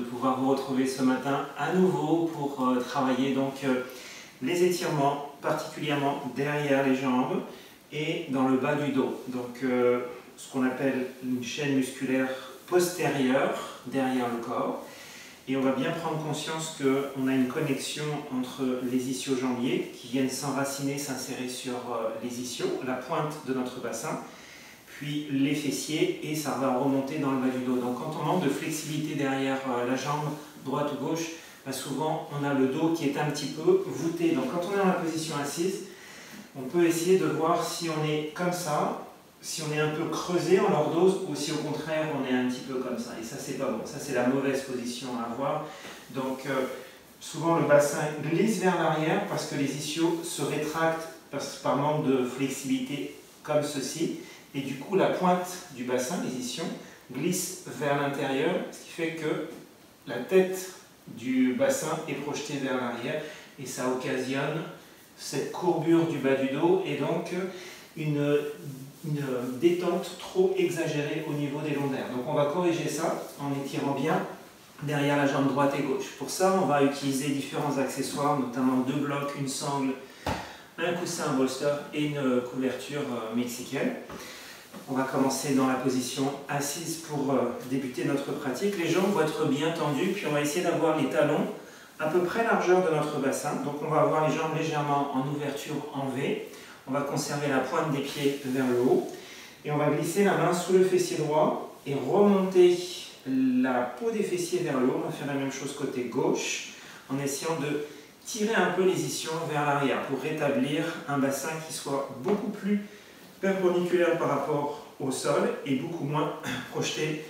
pouvoir vous retrouver ce matin à nouveau pour travailler donc les étirements, particulièrement derrière les jambes et dans le bas du dos. Donc ce qu'on appelle une chaîne musculaire postérieure derrière le corps. Et on va bien prendre conscience qu'on a une connexion entre les ischio-jambiers qui viennent s'enraciner, s'insérer sur les ischios, la pointe de notre bassin, puis les fessiers, et ça va remonter dans le bas du dos. Donc quand on manque de flexibilité derrière la jambe droite ou gauche, souvent on a le dos qui est un petit peu voûté. Donc quand on est dans la position assise, on peut essayer de voir si on est comme ça, si on est un peu creusé en lordose ou si au contraire on est un petit peu comme ça. Et ça c'est pas bon, ça c'est la mauvaise position à avoir. Donc souvent le bassin glisse vers l'arrière parce que les ischios se rétractent par manque de flexibilité comme ceci. Et du coup la pointe du bassin, les ischions, glisse vers l'intérieur, ce qui fait que la tête du bassin est projetée vers l'arrière et ça occasionne cette courbure du bas du dos et donc une détente trop exagérée au niveau des lombaires. Donc on va corriger ça en étirant bien derrière la jambe droite et gauche. Pour ça, on va utiliser différents accessoires, notamment 2 blocs, une sangle, un coussin, un bolster et une couverture mexicaine. On va commencer dans la position assise pour débuter notre pratique. Les jambes vont être bien tendues, puis on va essayer d'avoir les talons à peu près largeur de notre bassin. Donc on va avoir les jambes légèrement en ouverture en V. On va conserver la pointe des pieds vers le haut. Et on va glisser la main sous le fessier droit et remonter la peau des fessiers vers le haut. On va faire la même chose côté gauche en essayant de tirer un peu les ischions vers l'arrière pour rétablir un bassin qui soit beaucoup plus perpendiculaire par rapport au sol et beaucoup moins projeté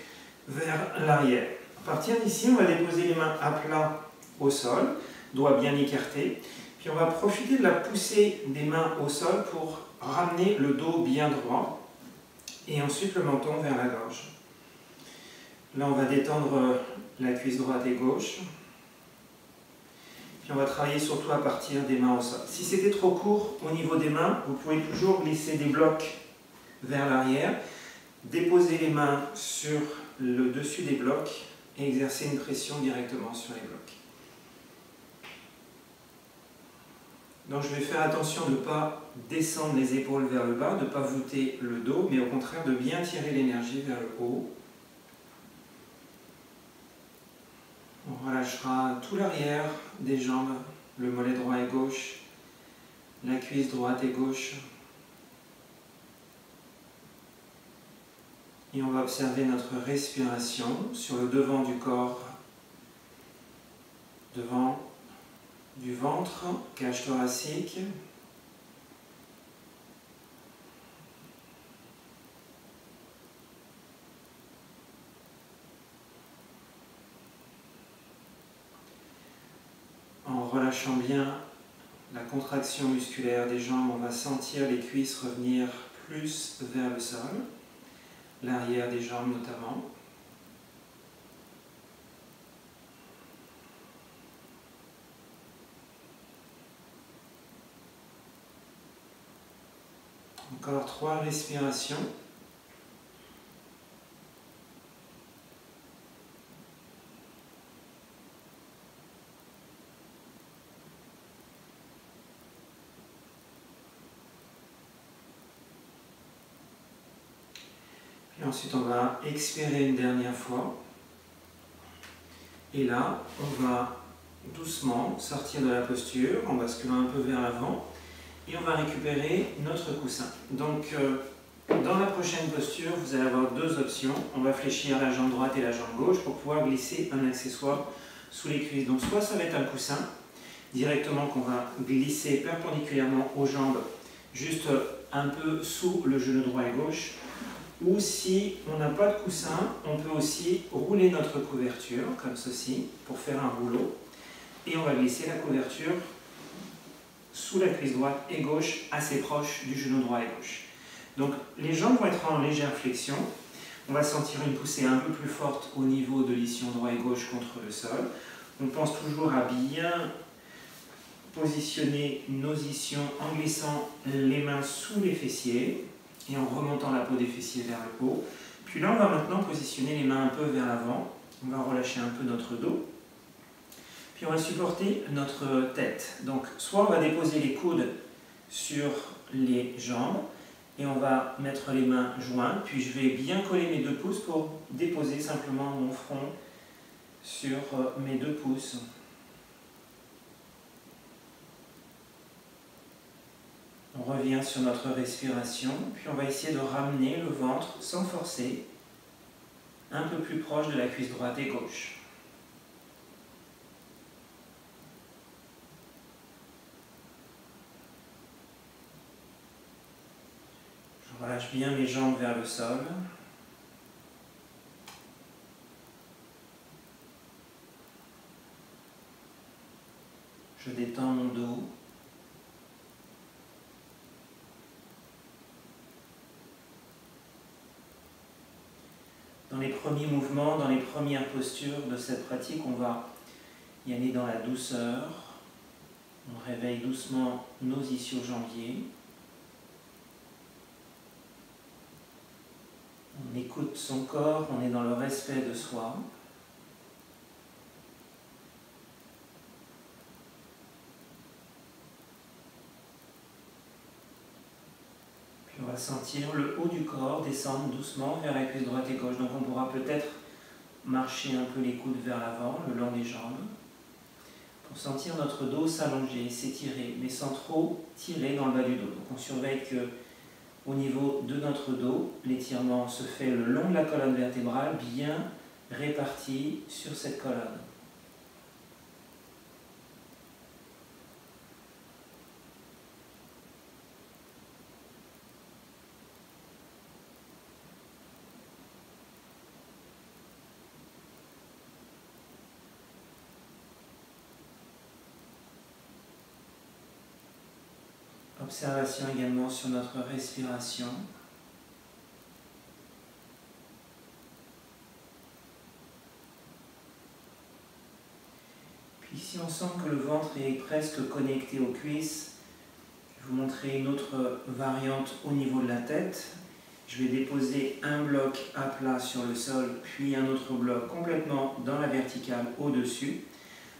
vers l'arrière. À partir d'ici, on va déposer les mains à plat au sol, doigts bien écartés, puis on va profiter de la poussée des mains au sol pour ramener le dos bien droit et ensuite le menton vers la gorge. Là, on va détendre la cuisse droite et gauche. Puis on va travailler surtout à partir des mains au sol. Si c'était trop court au niveau des mains, vous pouvez toujours glisser des blocs vers l'arrière, déposer les mains sur le dessus des blocs et exercer une pression directement sur les blocs. Donc je vais faire attention de ne pas descendre les épaules vers le bas, de ne pas voûter le dos, mais au contraire de bien tirer l'énergie vers le haut. On relâchera tout l'arrière des jambes, le mollet droit et gauche, la cuisse droite et gauche. Et on va observer notre respiration sur le devant du corps, devant du ventre, cage thoracique. En relâchant bien la contraction musculaire des jambes, on va sentir les cuisses revenir plus vers le sol, l'arrière des jambes notamment. Encore 3 respirations. Et ensuite, on va expirer une dernière fois. Et là, on va doucement sortir de la posture en basculant un peu vers l'avant. Et on va récupérer notre coussin. Donc, dans la prochaine posture, vous allez avoir 2 options. On va fléchir la jambe droite et la jambe gauche pour pouvoir glisser un accessoire sous les cuisses. Donc, soit ça va être un coussin, directement qu'on va glisser perpendiculairement aux jambes, juste un peu sous le genou droit et gauche. Ou si on n'a pas de coussin, on peut aussi rouler notre couverture, comme ceci, pour faire un rouleau. Et on va glisser la couverture sous la cuisse droite et gauche, assez proche du genou droit et gauche. Donc les jambes vont être en légère flexion. On va sentir une poussée un peu plus forte au niveau de l'ischion droit et gauche contre le sol. On pense toujours à bien positionner nos ischions en glissant les mains sous les fessiers et en remontant la peau des fessiers vers le haut. Puis là, on va maintenant positionner les mains un peu vers l'avant, On va relâcher un peu notre dos. Puis on va supporter notre tête. Donc soit on va déposer les coudes sur les jambes et on va mettre les mains jointes. Puis je vais bien coller mes 2 pouces pour déposer simplement mon front sur mes 2 pouces. On revient sur notre respiration, puis on va essayer de ramener le ventre sans forcer, un peu plus proche de la cuisse droite et gauche. Je relâche bien mes jambes vers le sol. Je détends mon dos. Dans les premiers mouvements, dans les premières postures de cette pratique, on va y aller dans la douceur. On réveille doucement nos ischio-jambiers. On écoute son corps, on est dans le respect de soi. Puis on va sentir le haut du corps descendre doucement vers la cuisse droite et gauche. Donc on pourra peut-être marcher un peu les coudes vers l'avant, le long des jambes, pour sentir notre dos s'allonger, s'étirer, mais sans trop tirer dans le bas du dos. Donc on surveille que au niveau de notre dos, l'étirement se fait le long de la colonne vertébrale, bien réparti sur cette colonne. Observation également sur notre respiration. Puis si on sent que le ventre est presque connecté aux cuisses, je vais vous montrer une autre variante au niveau de la tête. Je vais déposer un bloc à plat sur le sol, puis un autre bloc complètement dans la verticale au-dessus,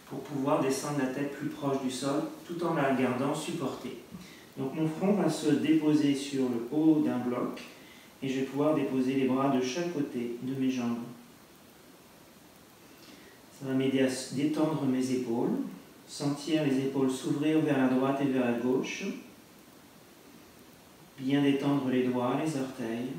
pour pouvoir descendre la tête plus proche du sol, tout en la gardant supportée. Donc mon front va se déposer sur le haut d'un bloc et je vais pouvoir déposer les bras de chaque côté de mes jambes. Ça va m'aider à détendre mes épaules, sentir les épaules s'ouvrir vers la droite et vers la gauche, bien détendre les doigts, les orteils.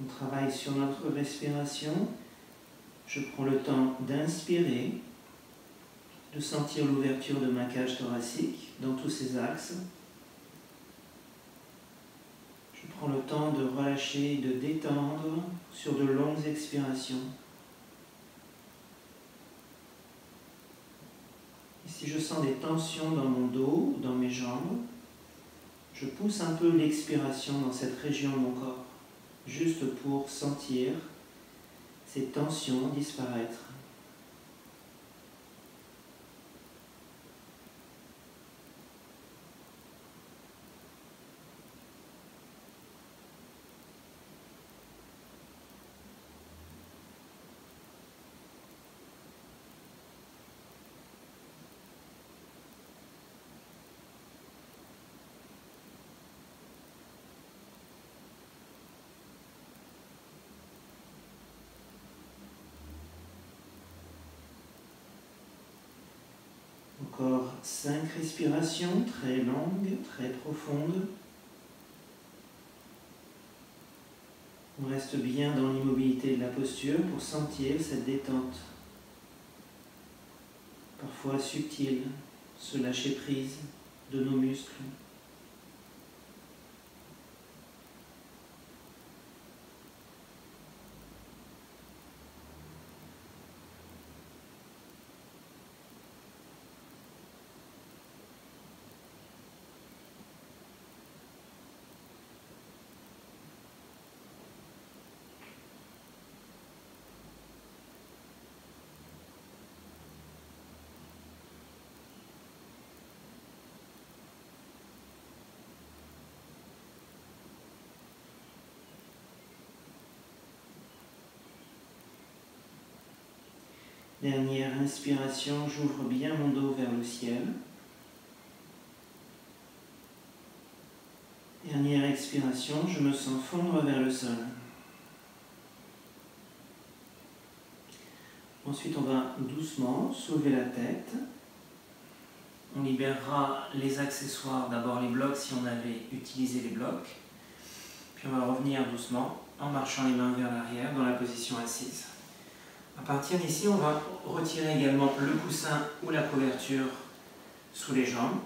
On travaille sur notre respiration. Je prends le temps d'inspirer, de sentir l'ouverture de ma cage thoracique dans tous ses axes. Je prends le temps de relâcher, de détendre sur de longues expirations. Et si je sens des tensions dans mon dos, dans mes jambes, je pousse un peu l'expiration dans cette région de mon corps, juste pour sentir ces tensions disparaître. Encore 5 respirations très longues, très profondes. On reste bien dans l'immobilité de la posture pour sentir cette détente, parfois subtile, ce lâcher prise de nos muscles. Dernière inspiration, j'ouvre bien mon dos vers le ciel. Dernière expiration, je me sens fondre vers le sol. Ensuite, on va doucement soulever la tête. On libérera les accessoires, d'abord les blocs si on avait utilisé les blocs. Puis on va revenir doucement en marchant les mains vers l'arrière dans la position assise. À partir d'ici, on va retirer également le coussin ou la couverture sous les jambes.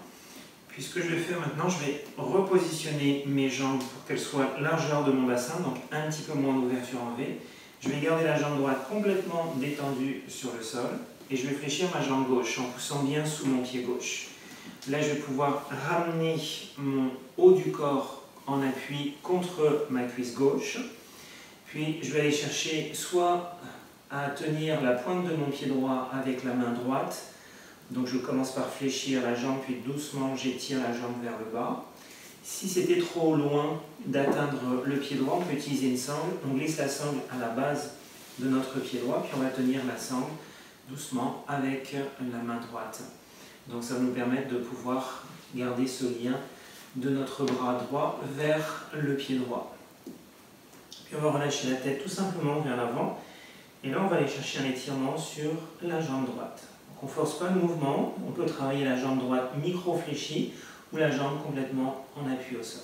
Puis ce que je vais faire maintenant, je vais repositionner mes jambes pour qu'elles soient largeur de mon bassin, donc un petit peu moins d'ouverture en V. Je vais garder la jambe droite complètement détendue sur le sol et je vais fléchir ma jambe gauche en poussant bien sous mon pied gauche. Là, je vais pouvoir ramener mon haut du corps en appui contre ma cuisse gauche. Puis, je vais aller chercher soit à tenir la pointe de mon pied droit avec la main droite. Donc, je commence par fléchir la jambe, puis doucement, j'étire la jambe vers le bas. Si c'était trop loin d'atteindre le pied droit, on peut utiliser une sangle. On glisse la sangle à la base de notre pied droit, puis on va tenir la sangle doucement avec la main droite. Donc ça va nous permettre de pouvoir garder ce lien de notre bras droit vers le pied droit. Puis on va relâcher la tête tout simplement vers l'avant. Et là, on va aller chercher un étirement sur la jambe droite. Donc on ne force pas le mouvement, on peut travailler la jambe droite micro-fléchie ou la jambe complètement en appui au sol.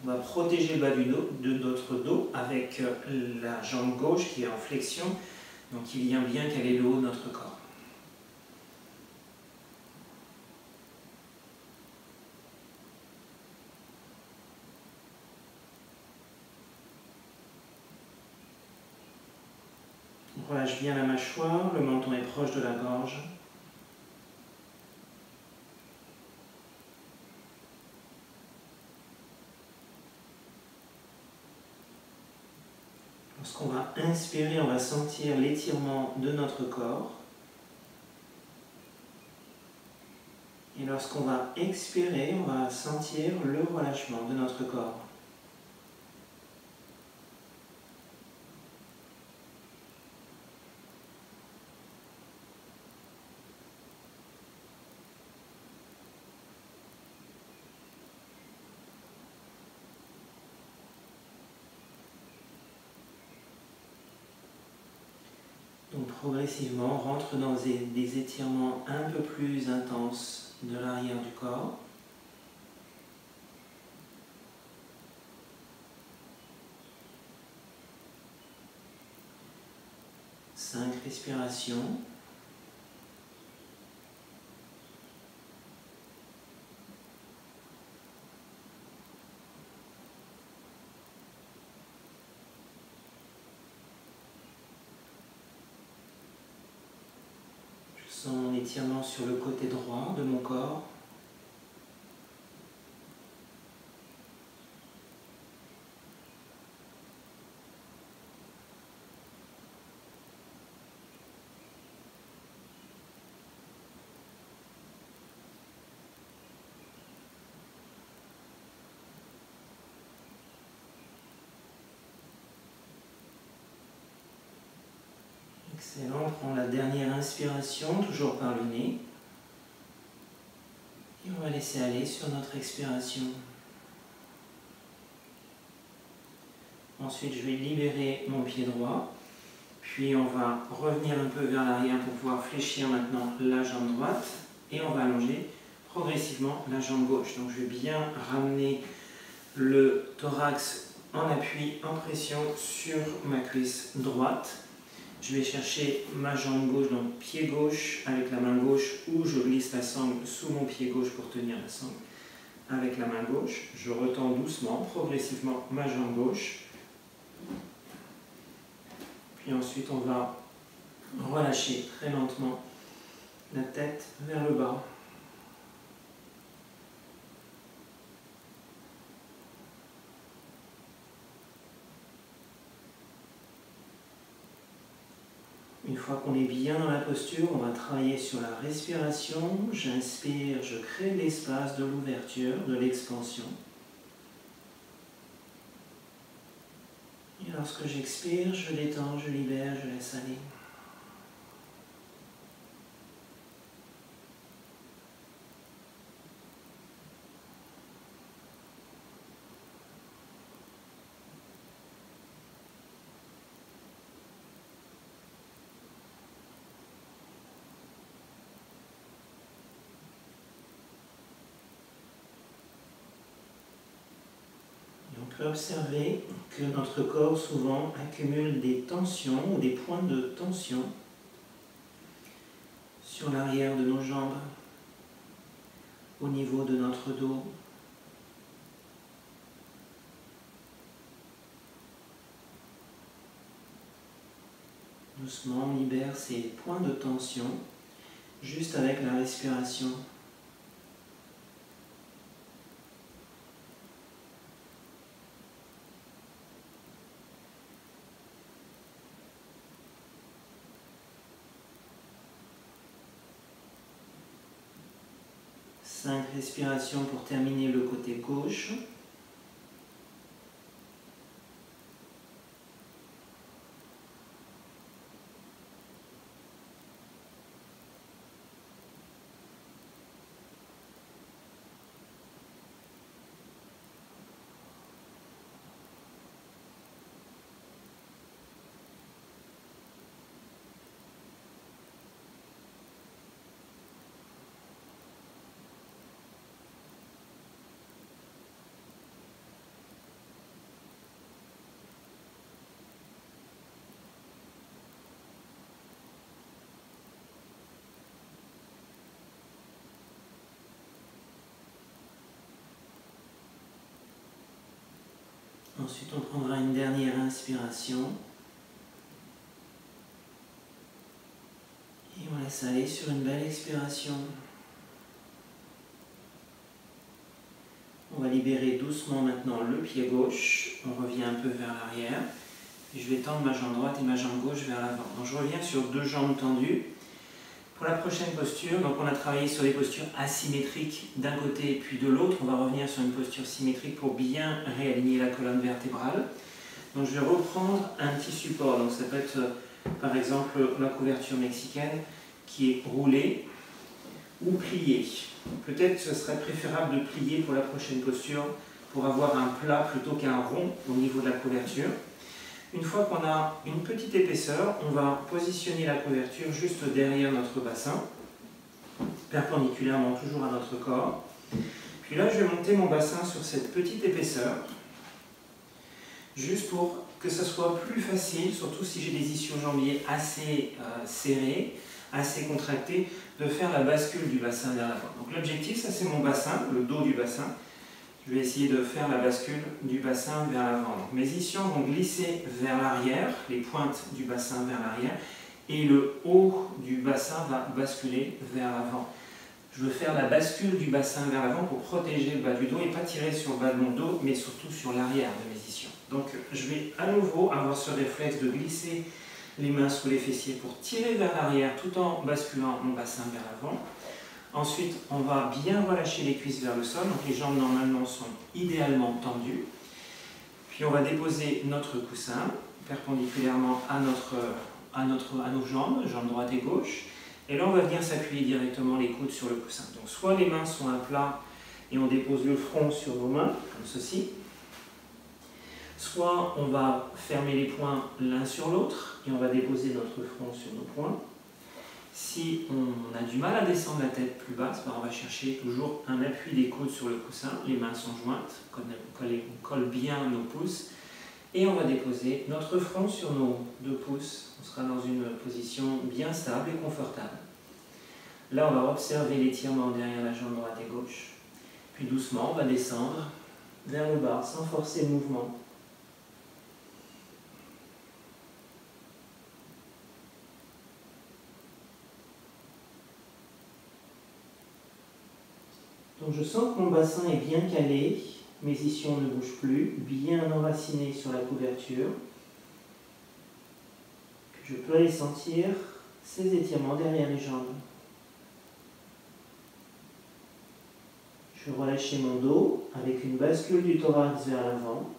On va protéger le bas du dos, de notre dos avec la jambe gauche qui est en flexion, donc il vient bien caler le haut de notre corps. On relâche bien la mâchoire, le menton est proche de la gorge. Lorsqu'on va inspirer, on va sentir l'étirement de notre corps. Et lorsqu'on va expirer, on va sentir le relâchement de notre corps. Donc progressivement, on rentre dans des étirements un peu plus intenses de l'arrière du corps. Cinq respirations. Je sens mon étirement sur le côté droit de mon corps. Excellent, on prend la dernière inspiration, toujours par le nez. Et on va laisser aller sur notre expiration. Ensuite, je vais libérer mon pied droit. Puis on va revenir un peu vers l'arrière pour pouvoir fléchir maintenant la jambe droite. Et on va allonger progressivement la jambe gauche. Donc je vais bien ramener le thorax en appui, en pression sur ma cuisse droite. Je vais chercher ma jambe gauche, donc pied gauche avec la main gauche, ou je glisse la sangle sous mon pied gauche pour tenir la sangle avec la main gauche. Je retends doucement, progressivement ma jambe gauche. Puis ensuite, on va relâcher très lentement la tête vers le bas. Une fois qu'on est bien dans la posture, on va travailler sur la respiration. J'inspire, je crée de l'espace, de l'ouverture, de l'expansion. Et lorsque j'expire, je détends, je libère, je laisse aller. On peut observer que notre corps souvent accumule des tensions ou des points de tension sur l'arrière de nos jambes, au niveau de notre dos. Doucement, on libère ces points de tension juste avec la respiration. Cinq respirations pour terminer le côté gauche. Ensuite, on prendra une dernière inspiration. Et on laisse aller sur une belle expiration. On va libérer doucement maintenant le pied gauche. On revient un peu vers l'arrière. Et je vais tendre ma jambe droite et ma jambe gauche vers l'avant. Donc je reviens sur deux jambes tendues. Pour la prochaine posture, donc on a travaillé sur les postures asymétriques d'un côté puis de l'autre. On va revenir sur une posture symétrique pour bien réaligner la colonne vertébrale. Donc je vais reprendre un petit support. Donc ça peut être par exemple la couverture mexicaine qui est roulée ou pliée. Peut-être que ce serait préférable de plier pour la prochaine posture pour avoir un plat plutôt qu'un rond au niveau de la couverture. Une fois qu'on a une petite épaisseur, on va positionner la couverture juste derrière notre bassin, perpendiculairement toujours à notre corps. Puis là, je vais monter mon bassin sur cette petite épaisseur, juste pour que ce soit plus facile, surtout si j'ai des ischio-jambiers assez serrés, assez contractés, de faire la bascule du bassin vers l'avant. Donc l'objectif, ça c'est mon bassin, le dos du bassin. Je vais essayer de faire la bascule du bassin vers l'avant. Donc mes ischions vont glisser vers l'arrière, les pointes du bassin vers l'arrière, et le haut du bassin va basculer vers l'avant. Je veux faire la bascule du bassin vers l'avant pour protéger le bas du dos et pas tirer sur le bas de mon dos, mais surtout sur l'arrière de mes ischions. Donc je vais à nouveau avoir ce réflexe de glisser les mains sous les fessiers pour tirer vers l'arrière tout en basculant mon bassin vers l'avant. Ensuite, on va bien relâcher les cuisses vers le sol, donc les jambes normalement sont idéalement tendues. Puis on va déposer notre coussin perpendiculairement à nos jambes, jambes droite et gauche. Et là, on va venir s'appuyer directement les coudes sur le coussin. Donc soit les mains sont à plat et on dépose le front sur nos mains, comme ceci. Soit on va fermer les poings l'un sur l'autre et on va déposer notre front sur nos poings. Si on a du mal à descendre la tête plus basse, on va chercher toujours un appui des coudes sur le coussin. Les mains sont jointes, on colle bien nos pouces. Et on va déposer notre front sur nos deux pouces. On sera dans une position bien stable et confortable. Là, on va observer l'étirement derrière la jambe droite et gauche. Puis doucement, on va descendre vers le bas sans forcer le mouvement. Donc je sens que mon bassin est bien calé, mes ischions ne bougent plus, bien enracinés sur la couverture. Je peux aller sentir ces étirements derrière les jambes. Je vais relâcher mon dos avec une bascule du thorax vers l'avant,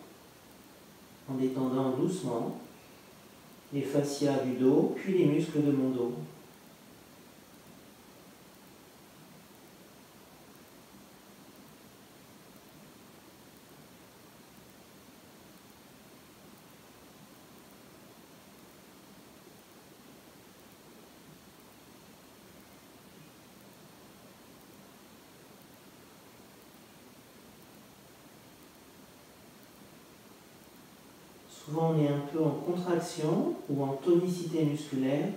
en détendant doucement les fascias du dos, puis les muscles de mon dos. Souvent on est un peu en contraction ou en tonicité musculaire.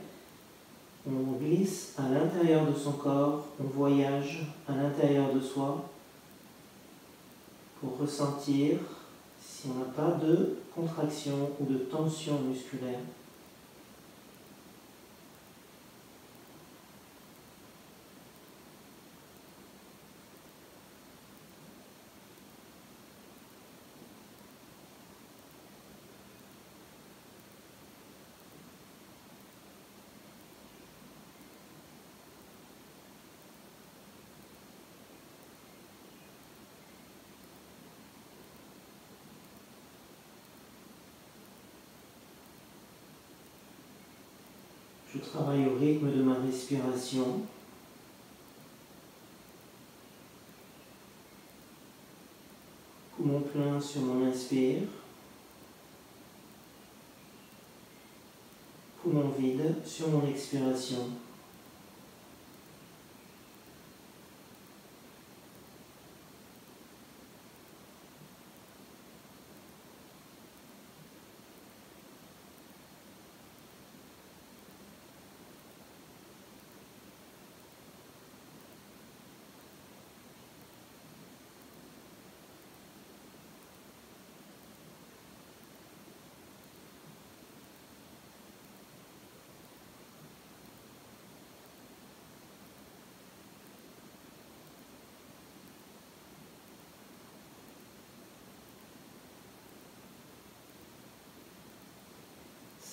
On glisse à l'intérieur de son corps, on voyage à l'intérieur de soi pour ressentir si on n'a pas de contraction ou de tension musculaire. Je travaille au rythme de ma respiration. Poumon plein sur mon inspire. Poumon vide sur mon expiration.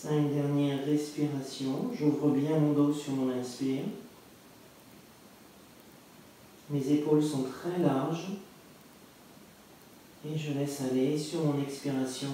Cinq dernières respirations. J'ouvre bien mon dos sur mon inspire. Mes épaules sont très larges. Et je laisse aller sur mon expiration.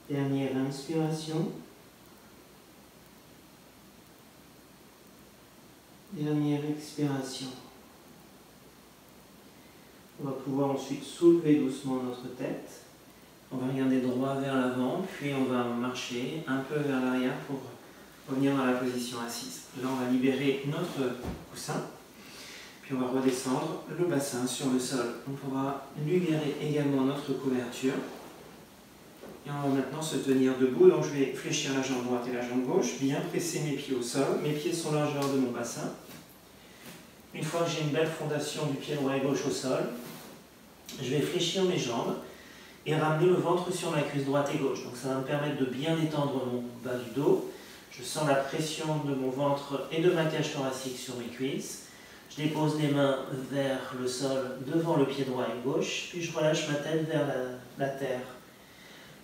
Dernière inspiration. Dernière expiration. On va pouvoir ensuite soulever doucement notre tête. On va regarder droit vers l'avant, puis on va marcher un peu vers l'arrière pour revenir dans la position assise. Là, on va libérer notre coussin, puis on va redescendre le bassin sur le sol. On pourra libérer également notre couverture. Et on va maintenant se tenir debout, donc je vais fléchir la jambe droite et la jambe gauche, bien presser mes pieds au sol, mes pieds sont largeur de mon bassin. Une fois que j'ai une belle fondation du pied droit et gauche au sol, je vais fléchir mes jambes et ramener le ventre sur ma cuisse droite et gauche. Donc ça va me permettre de bien détendre mon bas du dos. Je sens la pression de mon ventre et de ma cage thoracique sur mes cuisses. Je dépose les mains vers le sol devant le pied droit et gauche, puis je relâche ma tête vers la terre.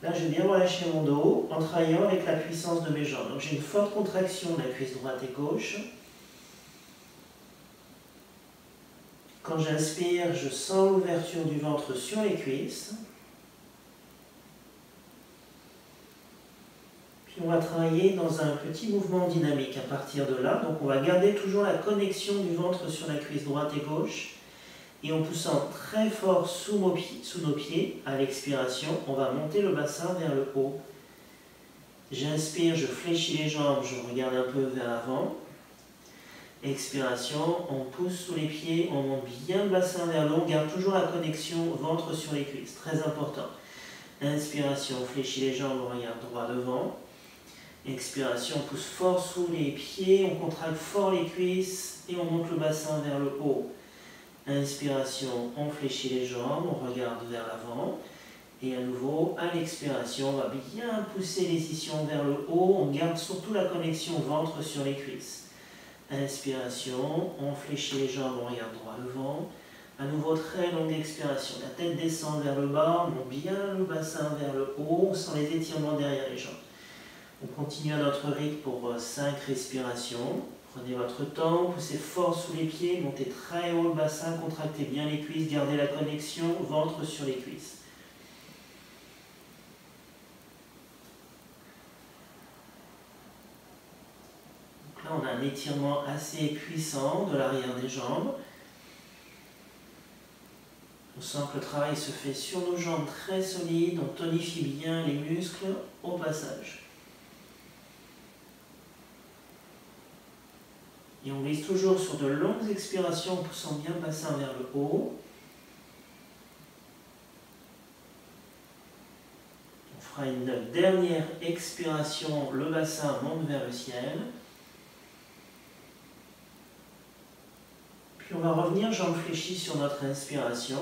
Là, je vais bien relâcher mon dos en travaillant avec la puissance de mes jambes. Donc j'ai une forte contraction de la cuisse droite et gauche. Quand j'inspire, je sens l'ouverture du ventre sur les cuisses. Puis on va travailler dans un petit mouvement dynamique à partir de là. Donc on va garder toujours la connexion du ventre sur la cuisse droite et gauche. Et en poussant très fort sous nos pieds, à l'expiration, on va monter le bassin vers le haut. J'inspire, je fléchis les jambes, je regarde un peu vers l'avant. Expiration, on pousse sous les pieds, on monte bien le bassin vers le haut, on garde toujours la connexion ventre sur les cuisses, très important. Inspiration, on fléchit les jambes, on regarde droit devant. Expiration, on pousse fort sous les pieds, on contracte fort les cuisses et on monte le bassin vers le haut. Inspiration, on fléchit les jambes, on regarde vers l'avant. Et à nouveau, à l'expiration, on va bien pousser les ischions vers le haut. On garde surtout la connexion ventre sur les cuisses. Inspiration, on fléchit les jambes, on regarde droit devant. À nouveau, très longue expiration. La tête descend vers le bas, on monte bien le bassin vers le haut. On sent les étirements derrière les jambes. On continue à notre rythme pour 5 respirations. Prenez votre temps, poussez fort sous les pieds, montez très haut le bassin, contractez bien les cuisses, gardez la connexion, ventre sur les cuisses. Donc là, on a un étirement assez puissant de l'arrière des jambes. On sent que le travail se fait sur nos jambes très solides, on tonifie bien les muscles au passage. Et on glisse toujours sur de longues expirations en poussant bien le bassin vers le haut. On fera une dernière expiration, le bassin monte vers le ciel. Puis on va revenir jambes fléchies sur notre inspiration.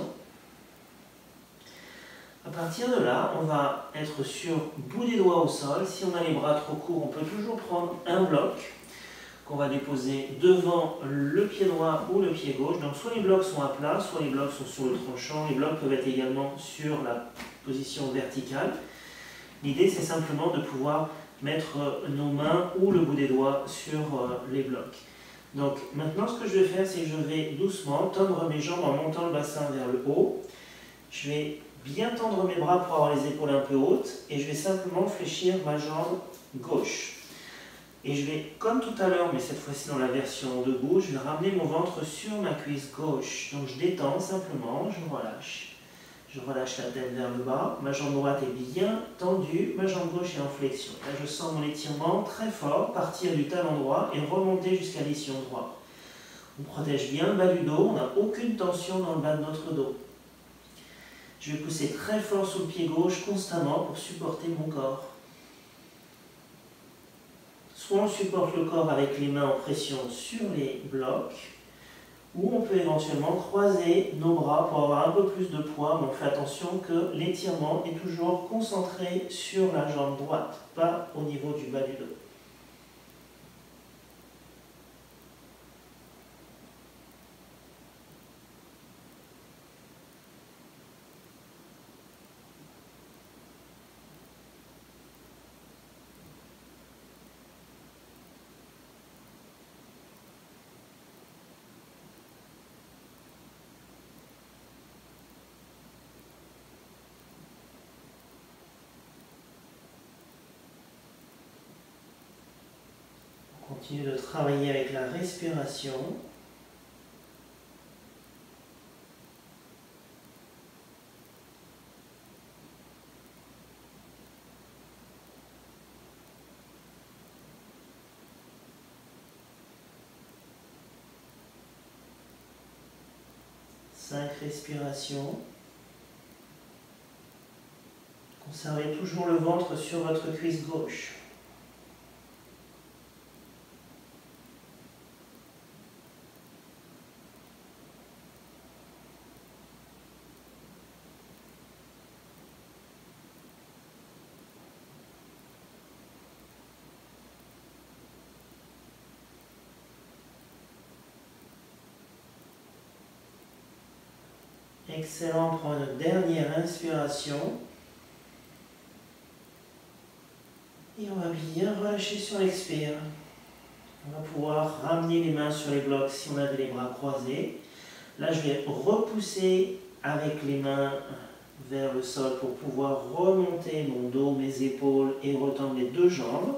À partir de là, on va être sur bout des doigts au sol. Si on a les bras trop courts, on peut toujours prendre un bloc qu'on va déposer devant le pied droit ou le pied gauche. Donc soit les blocs sont à plat, soit les blocs sont sur le tranchant. Les blocs peuvent être également sur la position verticale. L'idée, c'est simplement de pouvoir mettre nos mains ou le bout des doigts sur les blocs. Donc maintenant, ce que je vais faire, c'est que je vais doucement tendre mes jambes en montant le bassin vers le haut. Je vais bien tendre mes bras pour avoir les épaules un peu hautes et je vais simplement fléchir ma jambe gauche. Et je vais, comme tout à l'heure, mais cette fois-ci dans la version debout, je vais ramener mon ventre sur ma cuisse gauche. Donc je détends simplement, je relâche. Je relâche la tête vers le bas, ma jambe droite est bien tendue, ma jambe gauche est en flexion. Là je sens mon étirement très fort, partir du talon droit et remonter jusqu'à l'ischio droit. On protège bien le bas du dos, on n'a aucune tension dans le bas de notre dos. Je vais pousser très fort sous le pied gauche constamment pour supporter mon corps. Soit on supporte le corps avec les mains en pression sur les blocs, ou on peut éventuellement croiser nos bras pour avoir un peu plus de poids, mais on fait attention que l'étirement est toujours concentré sur la jambe droite, pas au niveau du bas du dos. On continue de travailler avec la respiration. Cinq respirations. Conservez toujours le ventre sur votre cuisse gauche. Excellent, on prend une dernière inspiration. Et on va bien relâcher sur l'expire. On va pouvoir ramener les mains sur les blocs si on avait les bras croisés. Là, je vais repousser avec les mains vers le sol pour pouvoir remonter mon dos, mes épaules et retendre les deux jambes.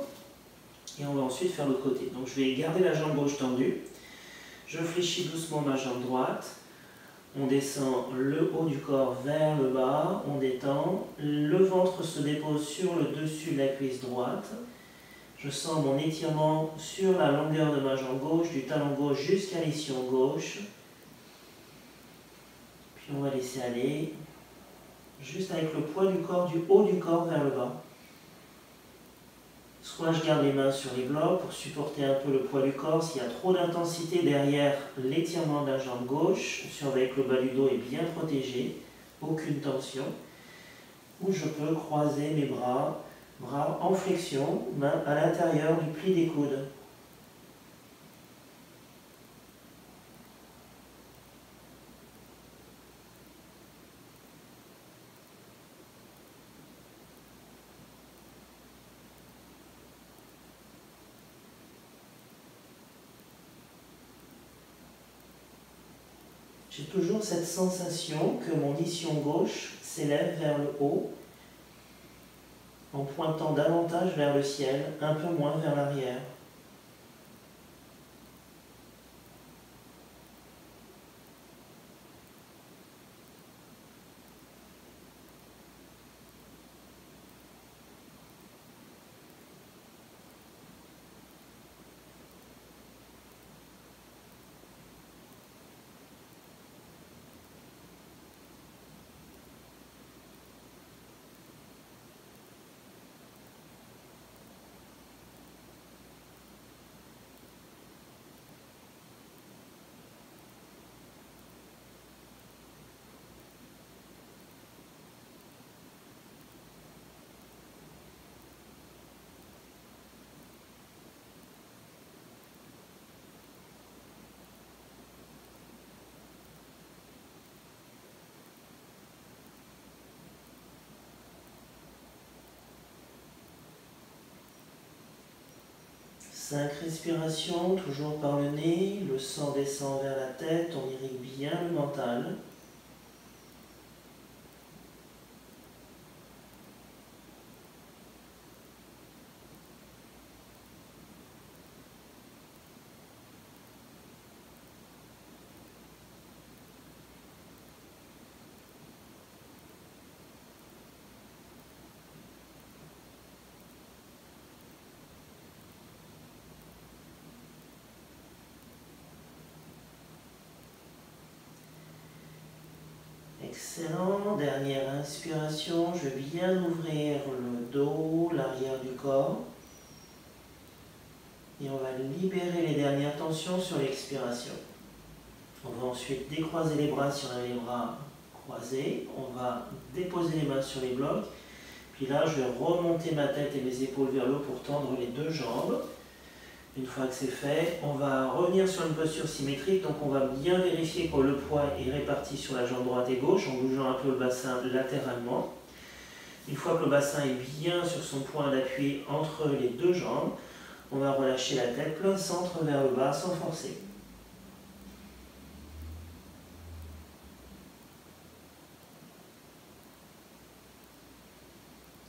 Et on va ensuite faire l'autre côté. Donc je vais garder la jambe gauche tendue. Je fléchis doucement ma jambe droite. On descend le haut du corps vers le bas, on détend, le ventre se dépose sur le dessus de la cuisse droite. Je sens mon étirement sur la longueur de ma jambe gauche, du talon gauche jusqu'à l'ischio gauche. Puis on va laisser aller, juste avec le poids du corps, du haut du corps vers le bas. Soit je garde les mains sur les blocs pour supporter un peu le poids du corps. S'il y a trop d'intensité derrière l'étirement de la jambe gauche, je surveille que le bas du dos est bien protégé, aucune tension. Ou je peux croiser mes bras, bras en flexion, mains à l'intérieur du pli des coudes. J'ai toujours cette sensation que mon ischion gauche s'élève vers le haut en pointant davantage vers le ciel, un peu moins vers l'arrière. Cinq respirations, toujours par le nez, le sang descend vers la tête, on irrigue bien le mental. Excellent. Dernière inspiration, je viens d'ouvrir le dos, l'arrière du corps. Et on va libérer les dernières tensions sur l'expiration. On va ensuite décroiser les bras si on a les bras croisés. On va déposer les mains sur les blocs. Puis là, je vais remonter ma tête et mes épaules vers le haut pour tendre les deux jambes. Une fois que c'est fait, on va revenir sur une posture symétrique, donc on va bien vérifier que le poids est réparti sur la jambe droite et gauche en bougeant un peu le bassin latéralement. Une fois que le bassin est bien sur son point d'appui entre les deux jambes, on va relâcher la tête plein centre vers le bas sans forcer.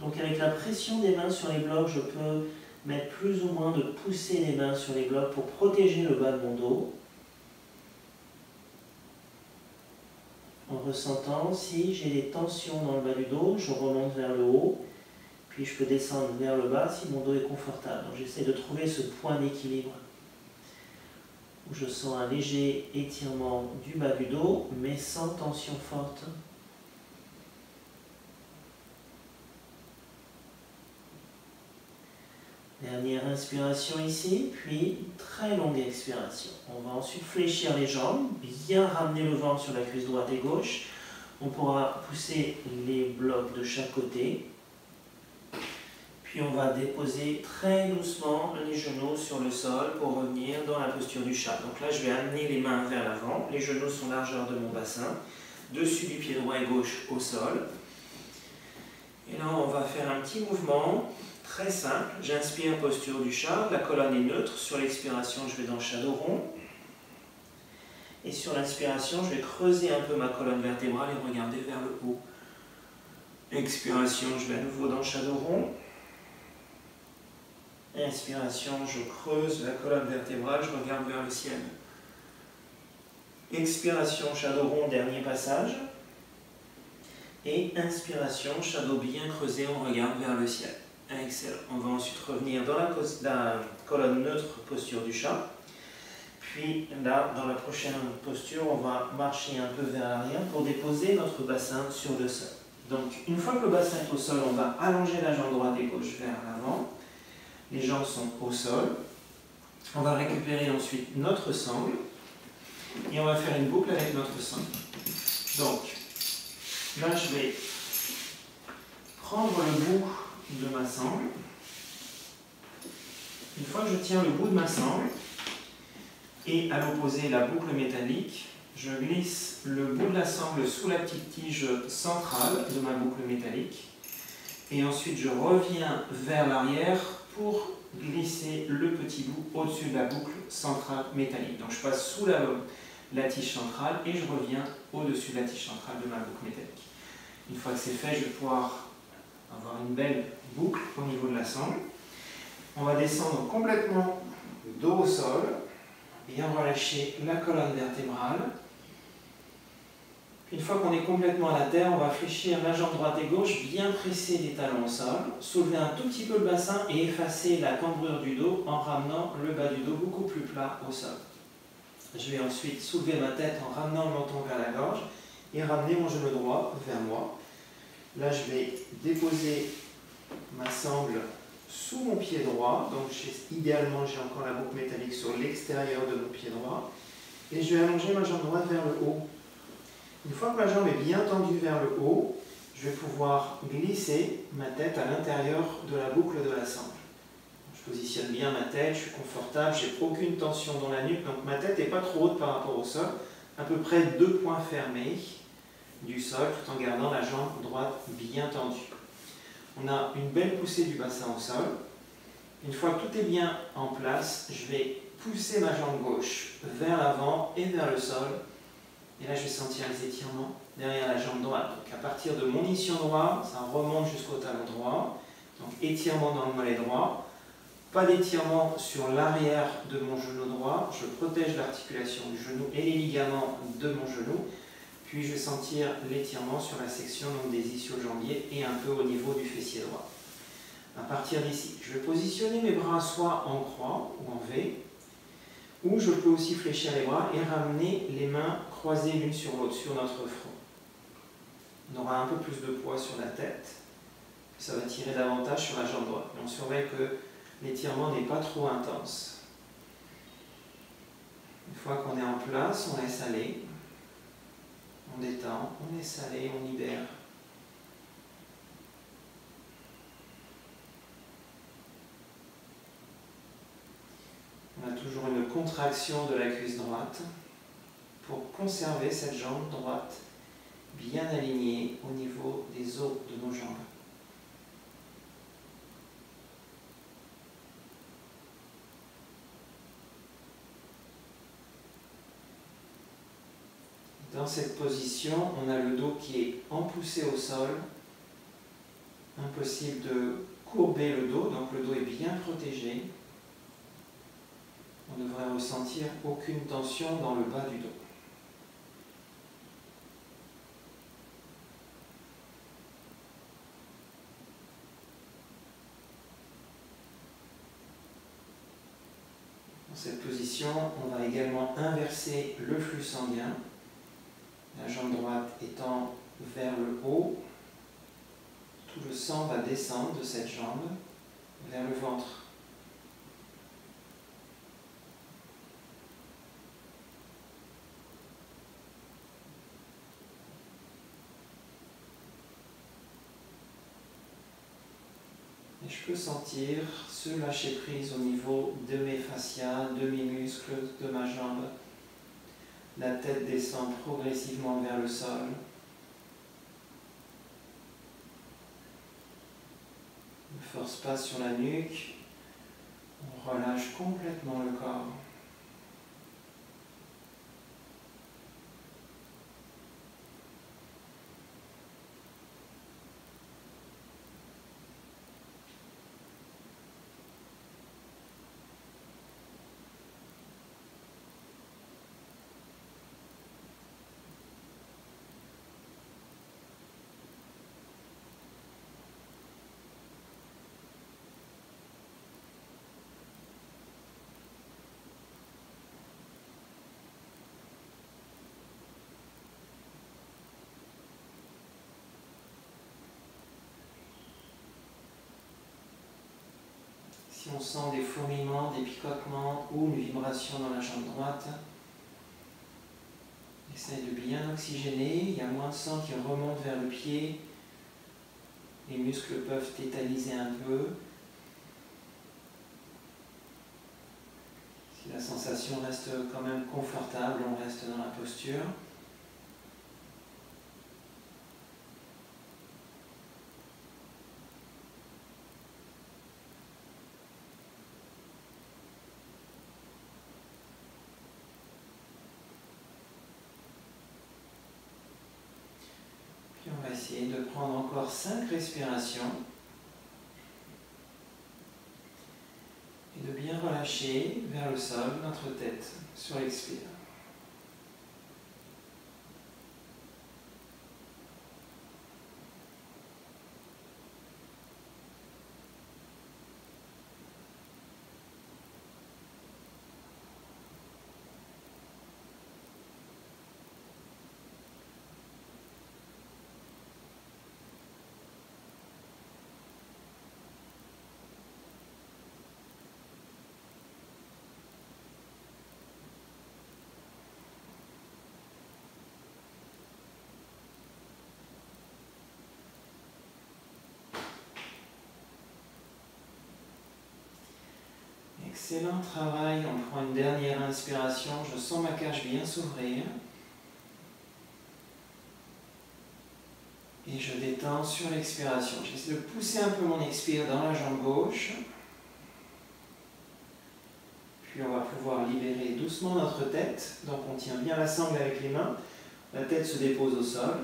Donc avec la pression des mains sur les blocs, je peux mettre plus ou moins de pousser les mains sur les blocs pour protéger le bas de mon dos. En ressentant, si j'ai des tensions dans le bas du dos, je remonte vers le haut, puis je peux descendre vers le bas si mon dos est confortable. Donc j'essaie de trouver ce point d'équilibre où je sens un léger étirement du bas du dos, mais sans tension forte. Dernière inspiration ici, puis très longue expiration. On va ensuite fléchir les jambes, bien ramener le ventre sur la cuisse droite et gauche. On pourra pousser les blocs de chaque côté. Puis on va déposer très doucement les genoux sur le sol pour revenir dans la posture du chat. Donc là, je vais amener les mains vers l'avant. Les genoux sont largeur de mon bassin. Dessus du pied droit et gauche au sol. Et là, on va faire un petit mouvement très simple. J'inspire, posture du chat. La colonne est neutre. Sur l'expiration, je vais dans shadow rond. Et sur l'inspiration, je vais creuser un peu ma colonne vertébrale et regarder vers le haut. Expiration, je vais à nouveau dans shadow rond. Inspiration, je creuse la colonne vertébrale, je regarde vers le ciel. Expiration, shadow rond, dernier passage. Et inspiration, shadow bien creusé, on regarde vers le ciel. Excellent. On va ensuite revenir dans la colonne neutre, posture du chat. Puis là, dans la prochaine posture, on va marcher un peu vers l'arrière pour déposer notre bassin sur le sol. Donc, une fois que le bassin est au sol, on va allonger la jambe droite et gauche vers l'avant. Les jambes sont au sol. On va récupérer ensuite notre sangle. Et on va faire une boucle avec notre sangle. Donc, là, je vais prendre le bout de ma sangle. Une fois que je tiens le bout de ma sangle, et à l'opposé, la boucle métallique, je glisse le bout de la sangle sous la petite tige centrale de ma boucle métallique. Et ensuite, je reviens vers l'arrière pour glisser le petit bout au-dessus de la boucle centrale métallique. Donc, je passe sous la tige centrale et je reviens au-dessus de la tige centrale de ma boucle métallique. Une fois que c'est fait, je vais pouvoir avoir une belle boucle au niveau de la sangle. On va descendre complètement le dos au sol, bien relâcher la colonne vertébrale. Une fois qu'on est complètement à la terre, on va fléchir la jambe droite et gauche, bien presser les talons au sol, soulever un tout petit peu le bassin et effacer la cambrure du dos en ramenant le bas du dos beaucoup plus plat au sol. Je vais ensuite soulever ma tête en ramenant le menton vers la gorge et ramener mon genou droit vers moi. Là, je vais déposer ma sangle sous mon pied droit, donc idéalement j'ai encore la boucle métallique sur l'extérieur de mon pied droit, et je vais allonger ma jambe droite vers le haut. Une fois que ma jambe est bien tendue vers le haut, je vais pouvoir glisser ma tête à l'intérieur de la boucle de la sangle. Je positionne bien ma tête, je suis confortable, j'ai aucune tension dans la nuque, donc ma tête n'est pas trop haute par rapport au sol, à peu près 2 points fermés du sol, tout en gardant la jambe droite bien tendue. On a une belle poussée du bassin au sol. Une fois que tout est bien en place, je vais pousser ma jambe gauche vers l'avant et vers le sol. Et là, je vais sentir les étirements derrière la jambe droite. Donc à partir de mon ischion droit, ça remonte jusqu'au talon droit. Donc étirement dans le mollet droit. Pas d'étirement sur l'arrière de mon genou droit. Je protège l'articulation du genou et les ligaments de mon genou. Puis je vais sentir l'étirement sur la section donc, des ischio-jambiers et un peu au niveau du fessier droit. À partir d'ici, je vais positionner mes bras soit en croix ou en V, ou je peux aussi fléchir les bras et ramener les mains croisées l'une sur l'autre sur notre front. On aura un peu plus de poids sur la tête, ça va tirer davantage sur la jambe droite. Mais on surveille que l'étirement n'est pas trop intense. Une fois qu'on est en place, on laisse aller. On détend, on laisse aller, on libère. On a toujours une contraction de la cuisse droite pour conserver cette jambe droite bien alignée au niveau des os de nos jambes. Dans cette position, on a le dos qui est empoussé au sol. Impossible de courber le dos, donc le dos est bien protégé. On ne devrait ressentir aucune tension dans le bas du dos. Dans cette position, on va également inverser le flux sanguin. La jambe droite étant vers le haut, tout le sang va descendre de cette jambe vers le ventre. Et je peux sentir ce lâcher prise au niveau de mes fascias, de mes muscles, de ma jambe. La tête descend progressivement vers le sol. Ne force pas sur la nuque. On relâche complètement le corps. Si on sent des fourmillements, des picotements ou une vibration dans la jambe droite, essaye de bien oxygéner. Il y a moins de sang qui remonte vers le pied. Les muscles peuvent tétaniser un peu. Si la sensation reste quand même confortable, on reste dans la posture. essayer de prendre encore 5 respirations et de bien relâcher vers le sol notre tête sur l'expire. Excellent travail, on prend une dernière inspiration, je sens ma cage bien s'ouvrir. Et je détends sur l'expiration. J'essaie de pousser un peu mon expire dans la jambe gauche. Puis on va pouvoir libérer doucement notre tête. Donc on tient bien la sangle avec les mains, la tête se dépose au sol.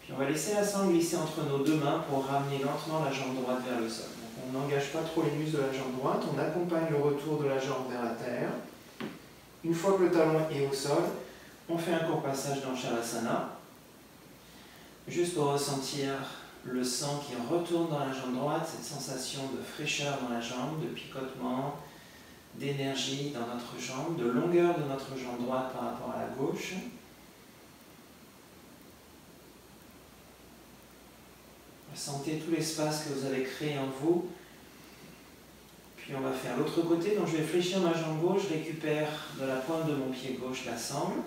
Puis on va laisser la sangle glisser entre nos deux mains pour ramener lentement la jambe droite vers le sol. On n'engage pas trop les muscles de la jambe droite, on accompagne le retour de la jambe vers la terre. Une fois que le talon est au sol, on fait un court passage dans Shavasana, juste pour ressentir le sang qui retourne dans la jambe droite, cette sensation de fraîcheur dans la jambe, de picotement, d'énergie dans notre jambe, de longueur de notre jambe droite par rapport à la gauche. Ressentez tout l'espace que vous avez créé en vous. Puis on va faire l'autre côté, donc je vais fléchir ma jambe gauche, je récupère de la pointe de mon pied gauche la sangle.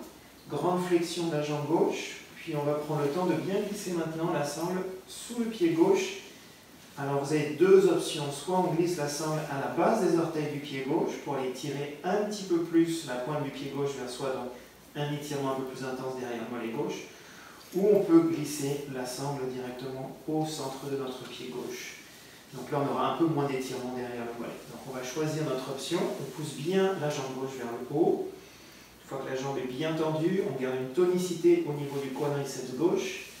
Grande flexion de la jambe gauche, puis on va prendre le temps de bien glisser maintenant la sangle sous le pied gauche. Alors vous avez deux options, soit on glisse la sangle à la base des orteils du pied gauche pour aller tirer un petit peu plus la pointe du pied gauche vers soi, donc un étirement un peu plus intense derrière le mollet gauche. Ou on peut glisser la sangle directement au centre de notre pied gauche. Donc là, on aura un peu moins d'étirement derrière le mollet. Donc on va choisir notre option. On pousse bien la jambe gauche vers le haut. Une fois que la jambe est bien tendue, on garde une tonicité au niveau du quadriceps gauche.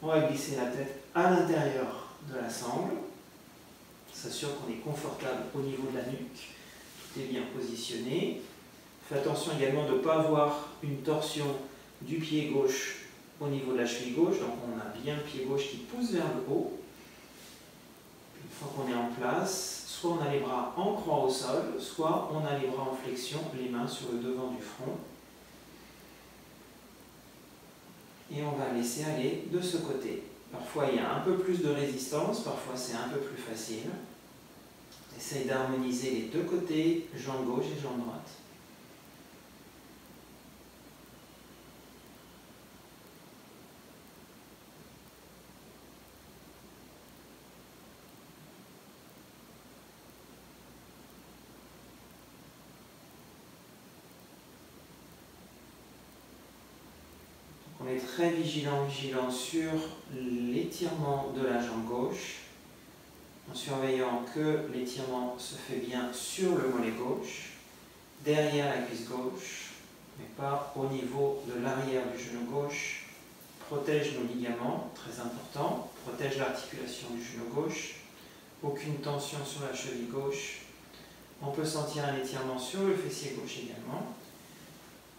On va glisser la tête à l'intérieur de la sangle. On s'assure qu'on est confortable au niveau de la nuque. Tout est bien positionné. Faites attention également de ne pas avoir une torsion du pied gauche au niveau de la cheville gauche, donc on a bien le pied gauche qui pousse vers le haut. Une fois qu'on est en place, soit on a les bras en croix au sol, soit on a les bras en flexion, les mains sur le devant du front. Et on va laisser aller de ce côté. Parfois il y a un peu plus de résistance, parfois c'est un peu plus facile. Essaye d'harmoniser les deux côtés, jambe gauche et jambe droite. On est très vigilant sur l'étirement de la jambe gauche, en surveillant que l'étirement se fait bien sur le mollet gauche, derrière la cuisse gauche, mais pas au niveau de l'arrière du genou gauche. Protège nos ligaments, très important, protège l'articulation du genou gauche, aucune tension sur la cheville gauche. On peut sentir un étirement sur le fessier gauche également.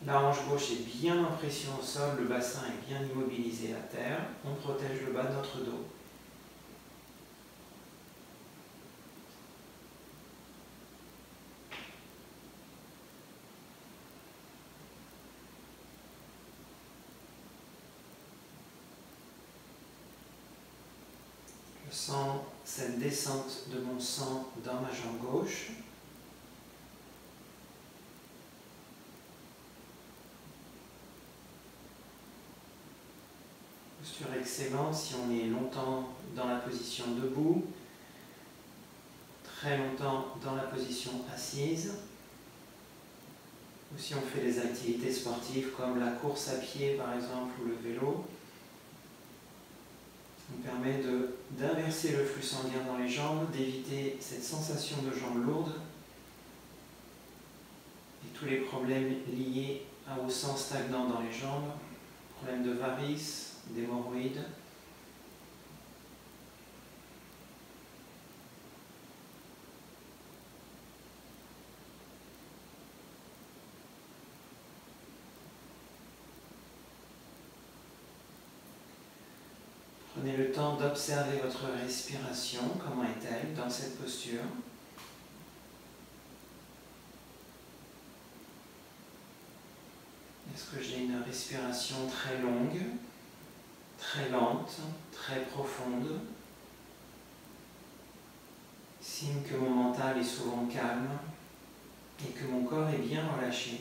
La hanche gauche est bien en pression au sol, le bassin est bien immobilisé à terre. On protège le bas de notre dos. Je sens cette descente de mon sang dans ma jambe gauche. Posture excellente si on est longtemps dans la position debout, très longtemps dans la position assise, ou si on fait des activités sportives comme la course à pied par exemple ou le vélo. On permet d'inverser le flux sanguin dans les jambes, d'éviter cette sensation de jambes lourdes et tous les problèmes liés au sang stagnant dans les jambes, problèmes de varices, d'hémorroïdes. Prenez le temps d'observer votre respiration, comment est-elle dans cette posture. Est-ce que j'ai une respiration très longue, très lente, très profonde? Signe que mon mental est souvent calme et que mon corps est bien relâché.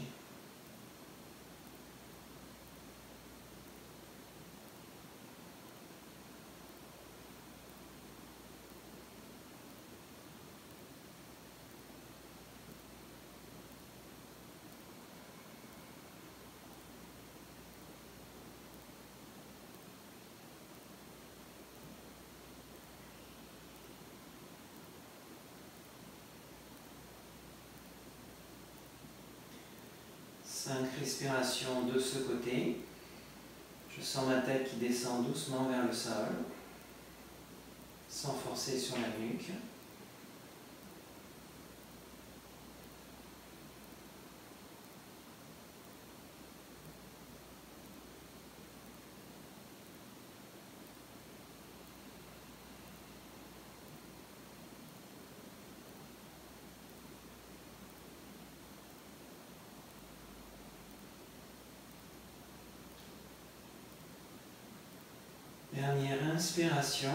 Cinq respirations de ce côté. Je sens ma tête qui descend doucement vers le sol, sans forcer sur la nuque. Dernière inspiration.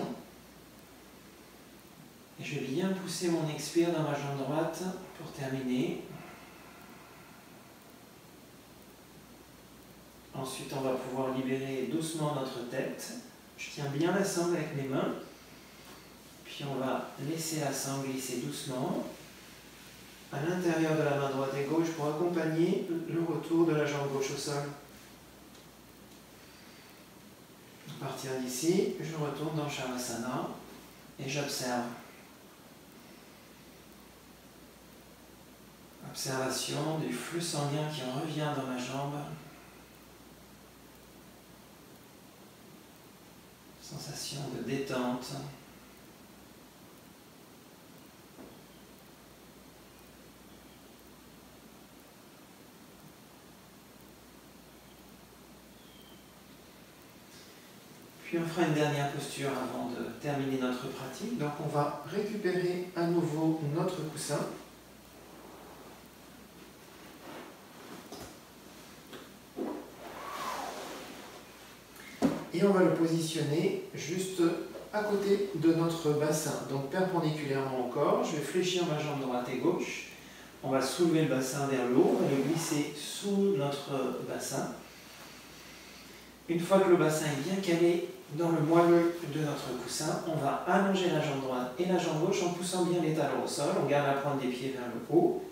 Et je viens pousser mon expire dans ma jambe droite pour terminer. Ensuite, on va pouvoir libérer doucement notre tête. Je tiens bien la sangle avec mes mains. Puis on va laisser la sangle glisser doucement à l'intérieur de la main droite et gauche pour accompagner le retour de la jambe gauche au sol. À partir d'ici, je retourne dans Shavasana et j'observe. Observation du flux sanguin qui revient dans ma jambe. Sensation de détente. Puis on fera une dernière posture avant de terminer notre pratique. Donc on va récupérer à nouveau notre coussin. Et on va le positionner juste à côté de notre bassin, donc perpendiculairement au corps. Je vais fléchir ma jambe droite et gauche. On va soulever le bassin vers le haut, on va le glisser sous notre bassin. Une fois que le bassin est bien calé dans le moelleux de notre coussin, on va allonger la jambe droite et la jambe gauche en poussant bien les talons au sol. On garde la pointe des pieds vers le haut.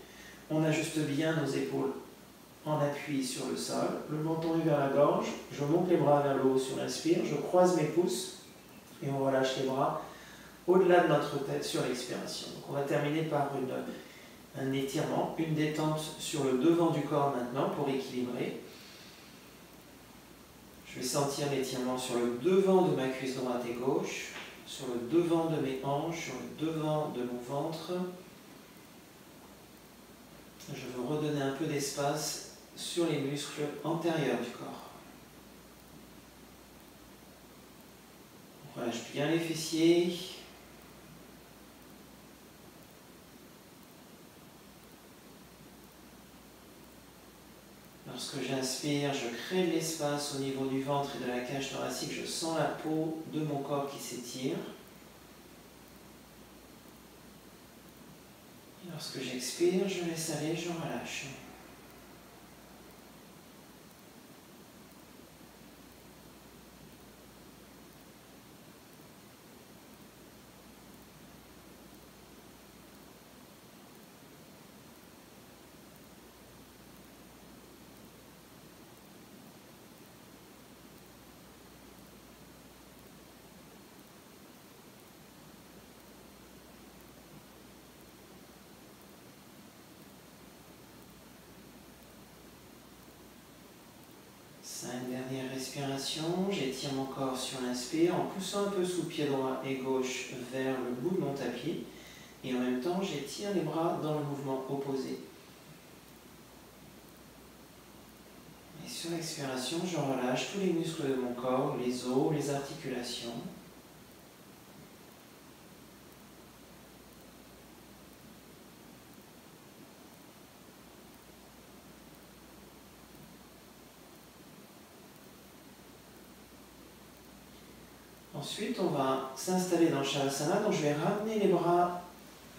On ajuste bien nos épaules en appui sur le sol. Le menton est vers la gorge. Je monte les bras vers le haut sur l'inspire. Je croise mes pouces et on relâche les bras au-delà de notre tête sur l'expiration. Donc on va terminer par un étirement, une détente sur le devant du corps maintenant pour équilibrer. Je vais sentir l'étirement sur le devant de ma cuisse droite et gauche, sur le devant de mes hanches, sur le devant de mon ventre. Je veux redonner un peu d'espace sur les muscles antérieurs du corps. On relâche bien les fessiers. Lorsque j'inspire, je crée de l'espace au niveau du ventre et de la cage thoracique. Je sens la peau de mon corps qui s'étire. Et lorsque j'expire, je laisse aller, je relâche. Cinq dernières respirations, j'étire mon corps sur l'inspire en poussant un peu sous pied droit et gauche vers le bout de mon tapis et en même temps j'étire les bras dans le mouvement opposé. Et sur l'expiration, je relâche tous les muscles de mon corps, les os, les articulations. Ensuite, on va s'installer dans le Shavasana. Donc, je vais ramener les bras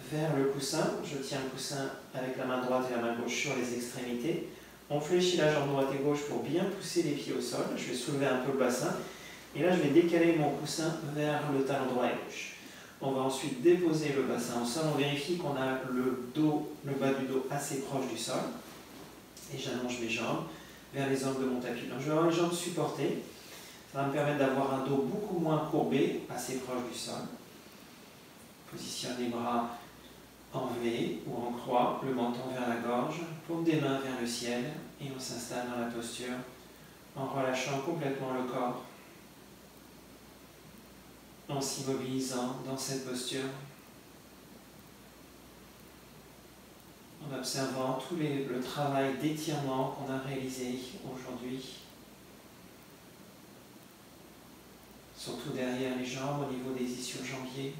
vers le coussin. Je tiens le coussin avec la main droite et la main gauche sur les extrémités. On fléchit la jambe droite et gauche pour bien pousser les pieds au sol. Je vais soulever un peu le bassin. Et là, je vais décaler mon coussin vers le talon droit et gauche. On va ensuite déposer le bassin au sol. On vérifie qu'on a le bas du dos assez proche du sol. Et j'allonge mes jambes vers les angles de mon tapis. Donc, je vais avoir les jambes supportées. Ça va me permettre d'avoir un dos beaucoup moins courbé, assez proche du sol. Positionne les bras en V ou en croix, le menton vers la gorge, paume des mains vers le ciel et on s'installe dans la posture en relâchant complètement le corps, en s'immobilisant dans cette posture, en observant tout le travail d'étirement qu'on a réalisé aujourd'hui, surtout derrière les jambes, au niveau des ischio-jambiers.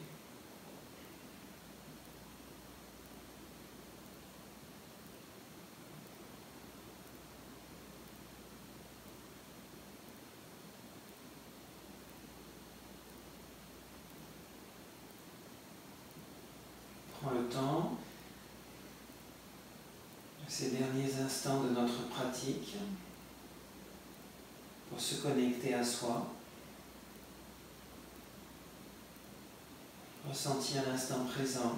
Prends le temps de ces derniers instants de notre pratique pour se connecter à soi, ressentir l'instant présent,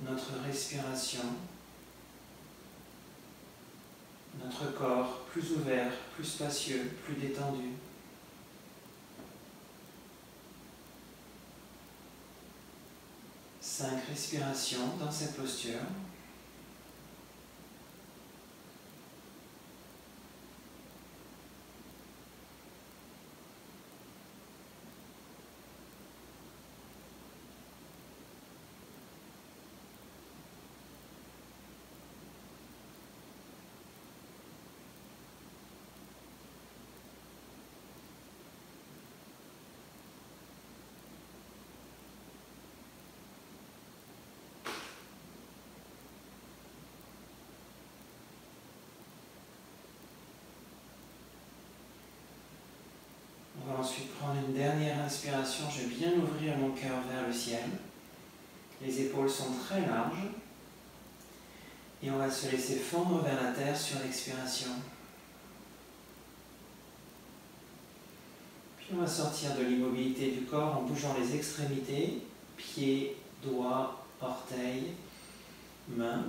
notre respiration, notre corps plus ouvert, plus spacieux, plus détendu. Cinq respirations dans cette posture. On va ensuite prendre une dernière inspiration. Je vais bien ouvrir mon cœur vers le ciel. Les épaules sont très larges. Et on va se laisser fondre vers la terre sur l'expiration. Puis on va sortir de l'immobilité du corps en bougeant les extrémités, pieds, doigts, orteils, mains.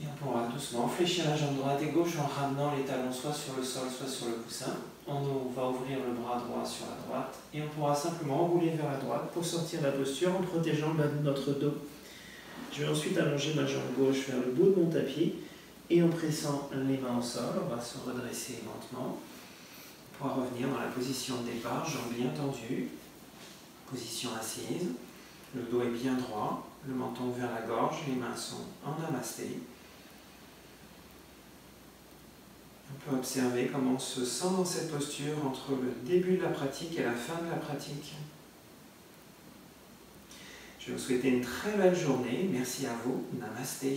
Et on pourra doucement fléchir la jambe droite et gauche en ramenant les talons soit sur le sol, soit sur le coussin. On va ouvrir le bras droit sur la droite et on pourra simplement rouler vers la droite pour sortir de la posture en protégeant notre dos. Je vais ensuite allonger ma jambe gauche vers le bout de mon tapis et en pressant les mains au sol, on va se redresser lentement. On pourra revenir dans la position de départ, jambes bien tendues, position assise, le dos est bien droit, le menton vers la gorge, les mains sont en namasté. On peut observer comment on se sent dans cette posture entre le début de la pratique et la fin de la pratique. Je vais vous souhaiter une très belle journée. Merci à vous. Namasté.